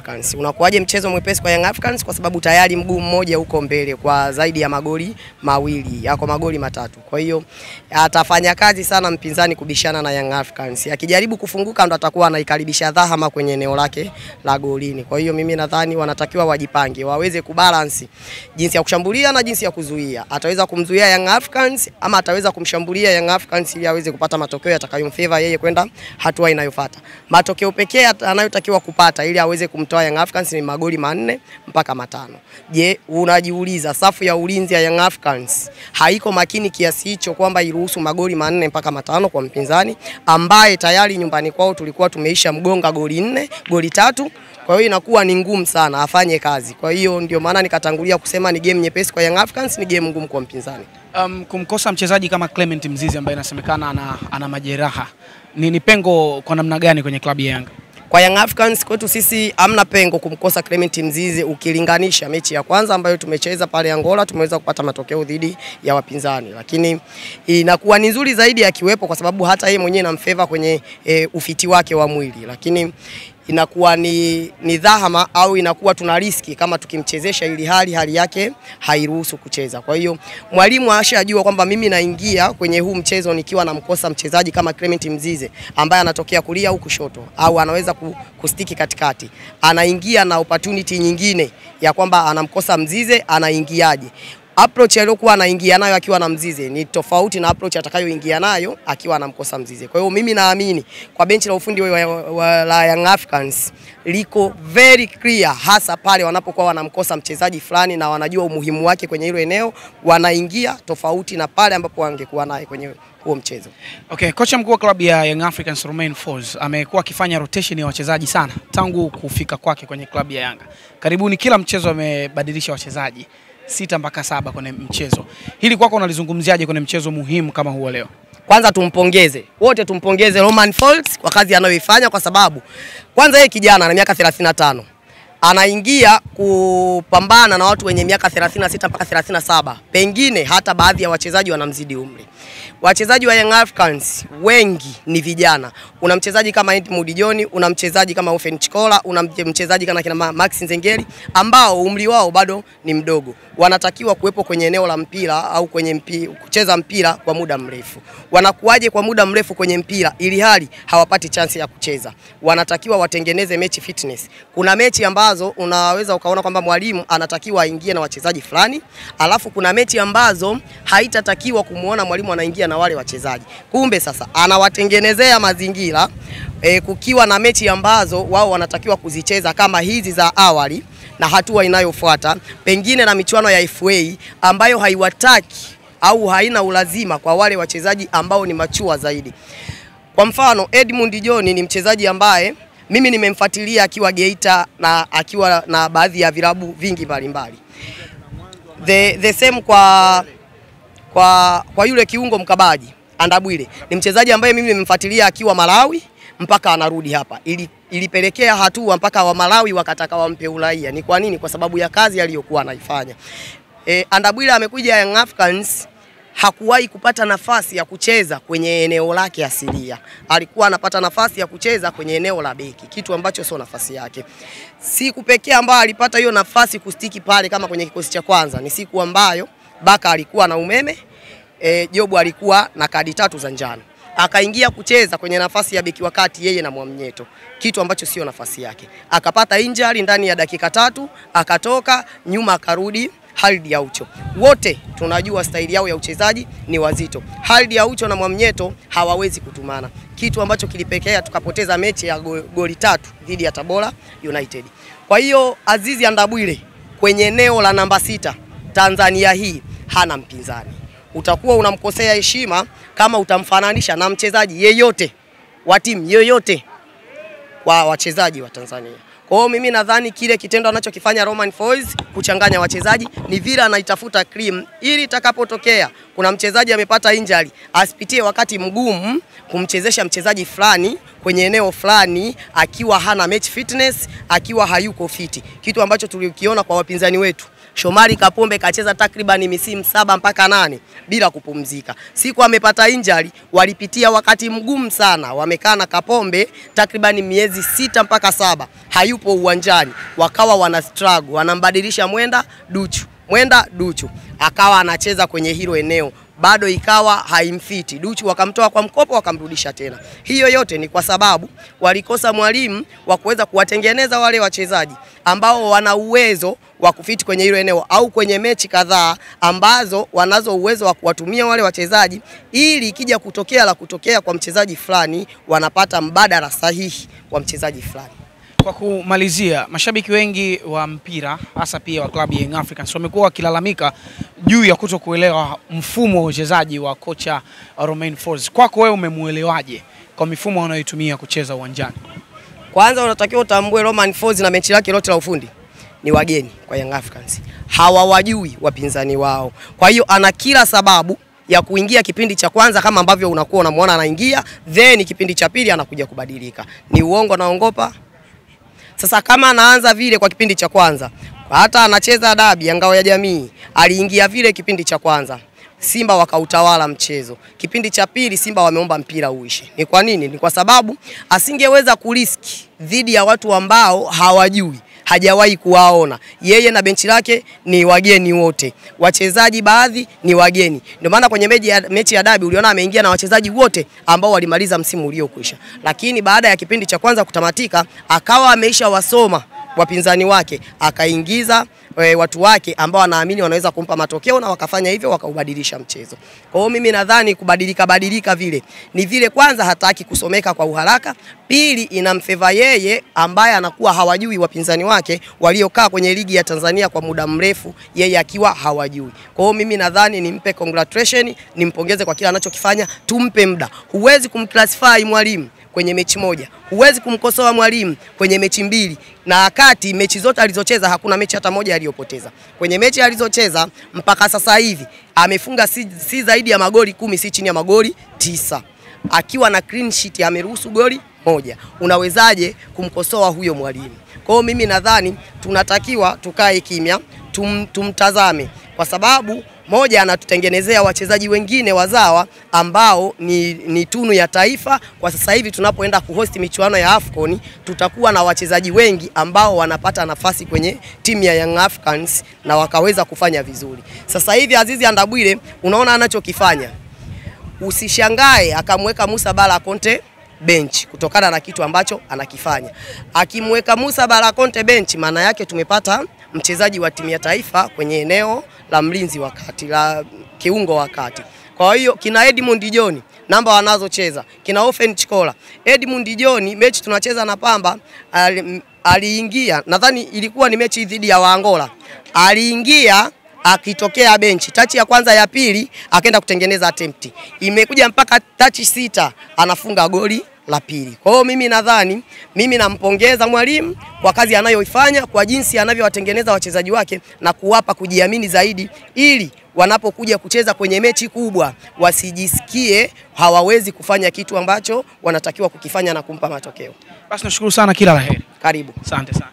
Africans. Unakuaje mchezo mwepesi kwa Young Africans? Kwa sababu tayari mguu mmoja uko mbele kwa zaidi ya magoli mawili, yako magoli matatu. Kwa hiyo atafanya kazi sana mpinzani kubishana na Young Africans. Akijaribu kufunguka ndo atakuwa anaikaribisha dhahama kwenye eneo lake la golini. Kwa hiyo mimi nadhani wanatakiwa wajipange, waweze kubalance jinsi ya kushambulia na jinsi ya kuzuia. Ataweza kumzuia Young Africans ama ataweza kumshambulia Young Africans ili aweze kupata matokeo yatakayomfavor yeye kwenda hatua inayofuata. Matokeo pekee anayotakiwa kupata ili aweze kumtoa Young Africans ni magoli 4 mpaka 5. Je, unajiuliza safu ya ulinzi ya Young Africans haiko makini kiasi hicho kwamba iruhusu magoli 4 mpaka 5 kwa mpinzani ambaye tayari nyumbani kwao tulikuwa tumeisha mgonga goli 4, goli 3. Kwa hiyo inakuwa ni ngumu sana afanye kazi. Kwa hiyo ndio maana nikatangulia kusema ni game nyepesi kwa Young Africans, ni game ngumu kwa mpinzani. Kumkosa mchezaji kama Clement Mzize ambaye inasemekana ana majeraha, ni pengo kwa namna gani kwenye klabu ya Yanga? Kwa Young Africans kwetu sisi hamna pengo kumkosa Clement Mzize ukilinganisha mechi ya kwanza ambayo tumecheza pale Angola, tumeweza kupata matokeo dhidi ya wapinzani. Lakini inakuwa ni nzuri zaidi akiwepo kwa sababu hata yeye mwenyewe anamfavor kwenye ufiti wake wa mwili. Lakini inakuwa ni dhahama au inakuwa tuna riski kama tukimchezesha ili hali yake hairuhusu kucheza. Kwa hiyo mwalimu ashajua kwamba mimi naingia kwenye huu mchezo nikiwa namkosa mchezaji kama Clement Mzize ambaye anatokea kulia au kushoto au anaweza kustiki katikati. Anaingia na opportunity nyingine ya kwamba anamkosa Mzize, anaingiaje? Approach aliyokuwa anaingia nayo akiwa na Mzize ni tofauti na approach atakayoingia nayo akiwa anamkosa Mzize. Kwa hiyo mimi naamini kwa benchi la ufundi la Young Africans liko very clear, hasa pale wanapokuwa wanamkosa mchezaji fulani na wanajua umuhimu wake kwenye hilo eneo, wanaingia tofauti na pale ambapo wangekuwa naye kwenye huo mchezo. Okay, kocha mkuu wa klabu ya Young Africans Romain Folz amekuwa akifanya rotation ya wachezaji sana tangu kufika kwake kwenye klabu ya Yanga. Karibuni kila mchezo amebadilisha wachezaji 6 mpaka 7 kwenye mchezo. Hili kwako unalizungumziaje kwenye mchezo muhimu kama huo leo? Kwanza tumpongeze, wote tumpongeze Romain Folz kwa kazi anayoifanya kwa sababu kwanza yeye kijana na miaka 35. Anaingia kupambana na watu wenye miaka 36 mpaka 37. Pengine hata baadhi ya wachezaji wanamzidi umri. Wachezaji wa Young Africans wengi ni vijana. Una mchezaji kama Edmund John, una mchezaji kama Ofen Chikola, una mchezaji kama Max Nzengeli ambao umri wao bado ni mdogo. Wanatakiwa kuwepo kwenye eneo la mpira au kwenye kucheza mpira kwa muda mrefu. Wanakuaje kwa muda mrefu kwenye mpira ili hali hawapati chance ya kucheza? Wanatakiwa watengeneze mechi fitness. Kuna mechi ambazo unaweza ukaona kwamba mwalimu anatakiwa aingie na wachezaji fulani, alafu kuna mechi ambazo haitatakiwa kumuona mwalimu anaingia na wale wachezaji. Kumbe sasa anawatengenezea mazingira kukiwa na mechi ambazo wao wanatakiwa kuzicheza kama hizi za awali na hatua inayofuata, pengine na michuano ya FA ambayo haiwataki au haina ulazima kwa wale wachezaji ambao ni machua zaidi. Kwa mfano Edmund John ni mchezaji ambaye mimi nimemfuatilia akiwa Geita na akiwa na baadhi ya vilabu vingi mbalimbali. The same kwa yule kiungo mkabaji Andabwile. Ni mchezaji ambaye mimi nimemfuatilia akiwa Malawi mpaka anarudi hapa. Ilipelekea hatua mpaka wa Malawi wakataka wampe uraia. Ni kwa nini? Kwa sababu ya kazi aliyokuwa anaifanya. Andabwile amekuja Young Africans, hakuwahi kupata nafasi ya kucheza kwenye eneo lake asilia. Alikuwa anapata nafasi ya kucheza kwenye eneo la beki, kitu ambacho sio nafasi yake. Siku pekee ambayo alipata hiyo nafasi kustiki pale kama kwenye kikosi cha kwanza ni siku ambayo Baka alikuwa na umeme, Jobu alikuwa na kadi 3 za njano. Akaingia kucheza kwenye nafasi ya beki wakati yeye na Mwamnyeto, kitu ambacho sio nafasi yake. Akapata injury ndani ya dakika 3, akatoka nyuma akarudi Khalid Aucho. Wote tunajua staili yao ya uchezaji ni wazito. Khalid Aucho na Mwamnyeto hawawezi kutumana, kitu ambacho kilipekea tukapoteza mechi ya goli 3 dhidi ya Tabora United. Kwa hiyo Azizi Andabwile kwenye eneo la namba 6 Tanzania hii hana mpinzani. Utakuwa unamkosea heshima kama utamfananisha na mchezaji yeyote wa timu yoyote kwa wachezaji wa Tanzania. Kwa hiyo mimi nadhani kile kitendo anachokifanya Romain Folz kuchanganya wachezaji ni vile anaitafuta cream ili itakapotokea kuna mchezaji amepata injury asipitie wakati mgumu kumchezesha mchezaji fulani kwenye eneo fulani akiwa hana match fitness, akiwa hayuko fiti. Kitu ambacho tulikiona kwa wapinzani wetu Shomari Kapombe kacheza takriban misimu 7 mpaka 8 bila kupumzika. Siku amepata injury, walipitia wakati mgumu sana. Wamekaa na Kapombe takriban miezi 6 mpaka 7 hayupo uwanjani. Wakawa wana struggle, wanambadilisha Mwenda Duchu. Akawa anacheza kwenye hilo eneo, bado ikawa haimfiti. Duchu wakamtoa kwa mkopo, wakamrudisha tena. Hiyo yote ni kwa sababu walikosa mwalimu wa kuweza kuwatengeneza wale wachezaji ambao wana uwezo wa kufiti kwenye hilo eneo, au kwenye mechi kadhaa ambazo wanazo uwezo wa kuwatumia wale wachezaji, ili ikija kutokea kwa mchezaji fulani wanapata mbadala sahihi wa mchezaji fulani. Kwa kumalizia, mashabiki wengi wa mpira hasa pia wa klabu ya Young Africans wamekuwa wakilalamika juu ya kutokuelewa mfumo wa uchezaji wa kocha Romain Folz. Kwako wewe umemuelewaje kwa mifumo anayoitumia kucheza uwanjani? Kwanza unatakiwa utambue Romain Folz na mechi lake lote la ufundi ni wageni kwa Young Africans. Hawawajui wapinzani wao. Kwa hiyo ana kila sababu ya kuingia kipindi cha kwanza kama ambavyo unakuwa unamuona anaingia, then kipindi cha pili anakuja kubadilika. Ni uongo naongopa. Sasa kama anaanza vile kwa kipindi cha kwanza, hata anacheza dabi ya Ngao ya Jamii, aliingia vile kipindi cha kwanza, Simba wakautawala mchezo. Kipindi cha pili Simba wameomba mpira uishe. Ni kwa nini? Ni kwa sababu asingeweza kuriski dhidi ya watu ambao hawajui, hajawahi kuwaona. Yeye na benchi lake ni wageni wote. Wachezaji baadhi ni wageni. Ndio maana kwenye mechi ya dabi uliona ameingia na wachezaji wote ambao walimaliza msimu uliokwisha. Lakini baada ya kipindi cha kwanza kutamatika, akawa ameisha wasoma wapinzani wake, akaingiza watu wake ambao wanaamini wanaweza kumpa matokeo, na wakafanya hivyo, wakaubadilisha mchezo. Kwa hiyo mimi nadhani kubadilika vile ni vile, kwanza hataki kusomeka kwa uharaka, pili inamfeva yeye ambaye anakuwa hawajui wapinzani wake waliokaa kwenye ligi ya Tanzania kwa muda mrefu, yeye akiwa hawajui. Kwa hiyo mimi nadhani nimpe congratulation, nimpongeze kwa kila anachokifanya, tumpe muda. Huwezi kumclassify mwalimu kwenye mechi moja, huwezi kumkosoa mwalimu kwenye mechi mbili, na wakati mechi zote alizocheza hakuna mechi hata moja aliyopoteza. Kwenye mechi alizocheza mpaka sasa hivi amefunga si zaidi ya magoli 10, si chini ya magoli 9. Akiwa na clean sheet ameruhusu goli 1. Unawezaje kumkosoa huyo mwalimu? Kwa hiyo mimi nadhani tunatakiwa tukae kimya, tumtazame, kwa sababu moja, anatutengenezea wachezaji wengine wazawa ambao ni tunu ya taifa. Kwa sasa hivi tunapoenda kuhost michuano ya AFCON, tutakuwa na wachezaji wengi ambao wanapata nafasi kwenye timu ya Young Africans na wakaweza kufanya vizuri. Sasa hivi Azizi Andabwile unaona anachokifanya. Usishangae akamweka Musa Bala Conte bench kutokana na kitu ambacho anakifanya. Akimweka Musa Bala Conte bench, maana yake tumepata mchezaji wa timu ya taifa kwenye eneo la mlinzi wakati, la kiungo wakati. Kwa hiyo kina Edmund John namba wanazocheza, kina Ofen Chikola. Edmund John mechi tunacheza na Pamba aliingia, nadhani ilikuwa ni mechi dhidi ya Angola. Aliingia akitokea benchi, tachi ya kwanza ya pili akaenda kutengeneza attempt. Imekuja mpaka tachi 6 anafunga goli la pili. Kwa hiyo mimi nadhani, mimi nampongeza mwalimu kwa kazi anayoifanya, kwa jinsi anavyowatengeneza wachezaji wake na kuwapa kujiamini zaidi, ili wanapokuja kucheza kwenye mechi kubwa wasijisikie hawawezi kufanya kitu ambacho wanatakiwa kukifanya na kumpa matokeo. Basi nashukuru sana, kila la heri. Karibu. Asante sana.